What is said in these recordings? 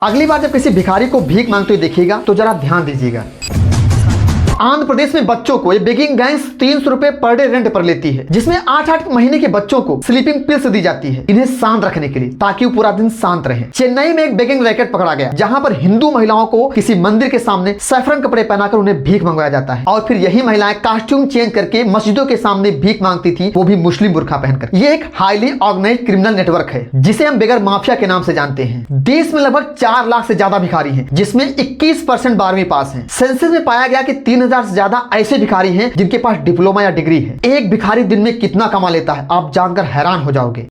अगली बार जब किसी भिखारी को भीख मांगते हुए देखिएगा तो जरा ध्यान दीजिएगा। आंध्र प्रदेश में बच्चों को ये बेगिंग गैंग्स 300 रुपए पर डे रेंट पर लेती है, जिसमें 8-8 महीने के बच्चों को स्लीपिंग पिल्स दी जाती है इन्हें शांत रखने के लिए, ताकि वो पूरा दिन शांत रहे। चेन्नई में एक बेगिंग रैकेट पकड़ा गया जहां पर हिंदू महिलाओं को किसी मंदिर के सामने सैफरन कपड़े पहनाकर उन्हें भीख मंगवाया जाता है और फिर यही महिलाएं कास्ट्यूम चेंज करके मस्जिदों के सामने भीख मांगती थी, वो भी मुस्लिम बुर्खा पहनकर। ये एक हाईली ऑर्गेनाइज्ड क्रिमिनल नेटवर्क है जिसे हम बेगर माफिया के नाम से जानते हैं। देश में लगभग 4 लाख से ज्यादा भिखारी हैं, जिसमें 21% 12वीं पास हैं। सेंसस में पाया गया कि 3000 से ज्यादा ऐसे भिखारी हैं जिनके पास डिप्लोमा या डिग्री है। एक भिखारी दिन में कितना कमा लेता है आप जानकर हैरान हो जाओगे।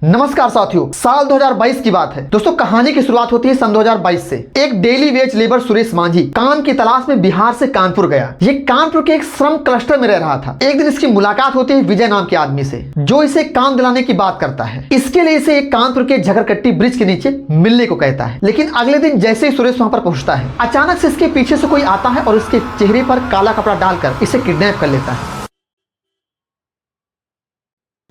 नमस्कार साथियों, साल 2022 की बात है। दोस्तों, कहानी की शुरुआत होती है सन 2022 से। एक daily veg labour Suresh Manjhi काम की तलाश में बिहार से कानपुर गया। ये कानपुर के एक श्रम क्लस्टर में रह रहा था। एक दिन इसकी मुलाकात होती है विजय नाम के आदमी से, जो इसे काम दिलाने की बात करता है। इसके लिए इसे एक कानपुर के झगरकट्टी ब्रिज के नीचे मिलने को कहता है। लेकिन अगले दिन जैसे ही सुरेश वहां पर पहुंचता है, अचानक से इसके पीछे से कोई आता है और इसके चेहरे पर काला कपड़ा डालकर इसे किडनैप कर लेता है।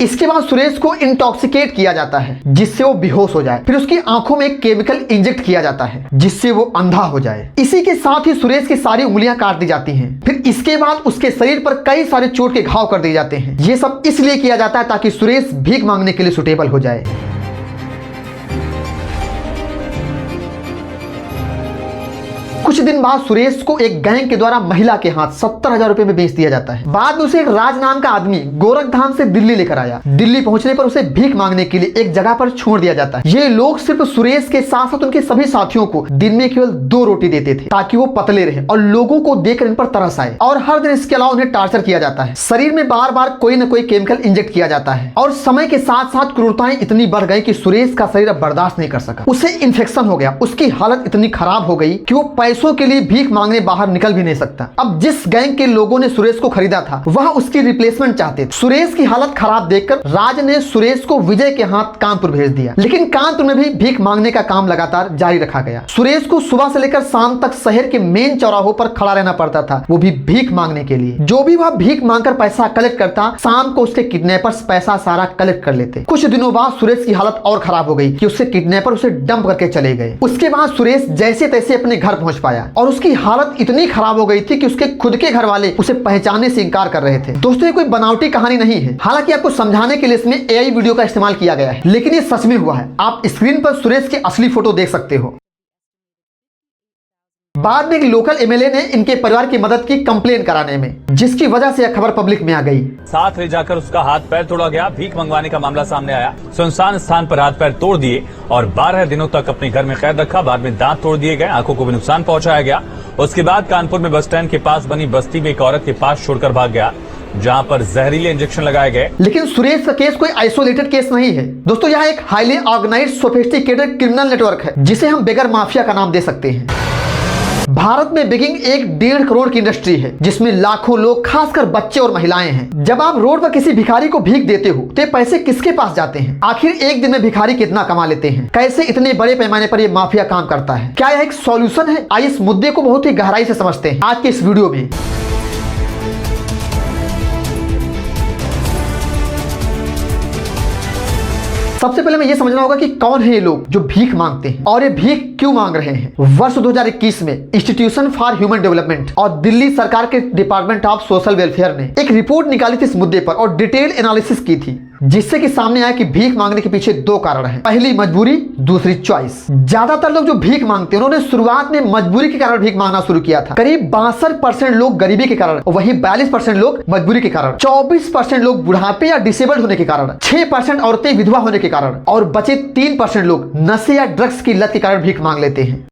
इसके बाद सुरेश को इंटॉक्सिकेट किया जाता है जिससे वो बेहोश हो जाए। फिर उसकी आंखों में एक केमिकल इंजेक्ट किया जाता है जिससे वो अंधा हो जाए। इसी के साथ ही सुरेश की सारी उंगलियां काट दी जाती हैं। फिर इसके बाद उसके शरीर पर कई सारे चोट के घाव कर दिए जाते हैं। ये सब इसलिए किया जाता है ताकि सुरेश भीख मांगने के लिए सुटेबल हो जाए। कुछ दिन बाद सुरेश को एक गैंग के द्वारा महिला के हाथ 70,000 रुपए में बेच दिया जाता है। बाद में उसे एक राज नाम का आदमी गोरखधाम से दिल्ली लेकर आया। दिल्ली पहुंचने पर उसे भीख मांगने के लिए एक जगह पर छोड़ दिया जाता है। ये लोग सिर्फ सुरेश के साथ साथ उनके सभी साथियों को दिन में केवल 2 रोटी देते थे ताकि वो पतले रहे और लोगों को देखकर इन पर तरस आए। और हर दिन इसके अलावा उन्हें टार्चर किया जाता है। शरीर में बार बार कोई न कोई केमिकल इंजेक्ट किया जाता है और समय के साथ साथ क्रूरताएं इतनी बढ़ गई कि सुरेश का शरीर अब बर्दाश्त नहीं कर सका। उसे इन्फेक्शन हो गया। उसकी हालत इतनी खराब हो गई कि वो पैसों के लिए भीख मांगने बाहर निकल भी नहीं सकता। अब जिस गैंग के लोगों ने सुरेश को खरीदा था वह उसकी रिप्लेसमेंट चाहते थे। सुरेश की हालत खराब देखकर राज ने सुरेश को विजय के हाथ कानपुर भेज दिया। लेकिन कानपुर में भी भीख मांगने का काम लगातार जारी रखा गया। सुरेश को सुबह से लेकर शाम तक शहर के मेन चौराहों पर खड़ा रहना पड़ता था, वो भी भीख मांगने के लिए। जो भी वह भीख मांगकर पैसा कलेक्ट करता, शाम को उसके किडनैपर्स पैसा सारा कलेक्ट कर लेते। कुछ दिनों बाद सुरेश की हालत और खराब हो गई कि उसके किडनैपर उसे डंप करके चले गए। उसके बाद सुरेश जैसे तैसे अपने घर पहुंच पाया और उसकी हालत इतनी खराब हो गई थी कि उसके खुद के घर वाले उसे पहचानने से इनकार कर रहे थे। दोस्तों, ये कोई बनावटी कहानी नहीं है। हालांकि आपको समझाने के लिए इसमें एआई वीडियो का इस्तेमाल किया गया है, लेकिन ये सच में हुआ है। आप स्क्रीन पर सुरेश के असली फोटो देख सकते हो। बाद में एक लोकल एमएलए ने इनके परिवार की मदद की कंप्लेन कराने में, जिसकी वजह से यह खबर पब्लिक में आ गई। साथ ले जाकर उसका हाथ पैर तोड़ा गया। भीख मंगवाने का मामला सामने आया। सुनसान स्थान पर हाथ पैर तोड़ दिए और 12 दिनों तक अपने घर में कैद रखा। बाद में दांत तोड़ दिए गए, आंखों को भी नुकसान पहुंचाया गया। उसके बाद कानपुर में बस स्टैंड के पास बनी बस्ती में एक औरत के पास छोड़कर भाग गया, जहां पर जहरीले इंजेक्शन लगाए गए। लेकिन सुरेश का केस कोई आइसोलेटेड केस नहीं है। दोस्तों, यह एक highly organised sophisticated criminal network है जिसे हम बेगर माफिया का नाम दे सकते हैं। भारत में बेगिंग एक 1.5 करोड़ की इंडस्ट्री है जिसमें लाखों लोग, खासकर बच्चे और महिलाएं हैं। जब आप रोड पर किसी भिखारी को भीख देते हो तो पैसे किसके पास जाते हैं? आखिर एक दिन में भिखारी कितना कमा लेते हैं? कैसे इतने बड़े पैमाने पर यह माफिया काम करता है? क्या यह एक सॉल्यूशन है? आइए इस मुद्दे को बहुत ही गहराई से समझते हैं आज के इस वीडियो में। सबसे पहले हमें यह समझना होगा कि कौन है ये लोग जो भीख मांगते हैं और ये भीख क्यों मांग रहे हैं। वर्ष 2021 में इंस्टीट्यूशन फॉर ह्यूमन डेवलपमेंट और दिल्ली सरकार के डिपार्टमेंट ऑफ सोशल वेलफेयर ने एक रिपोर्ट निकाली थी इस मुद्दे पर और डिटेल एनालिसिस की थी, जिससे कि सामने आया कि भीख मांगने के पीछे 2 कारण हैं। पहली मजबूरी, दूसरी चॉइस। ज्यादातर लोग जो भीख मांगते हैं उन्होंने शुरुआत में मजबूरी के कारण भीख मांगना शुरू किया था। करीब 62% लोग गरीबी के कारण, वहीं 42% लोग मजबूरी के कारण, 24% लोग बुढ़ापे या डिसेबल्ड होने के कारण, 6% औरतें विधवा होने के कारण और बचे 3% लोग नशे या ड्रग्स की लत के कारण भीख मांग लेते हैं।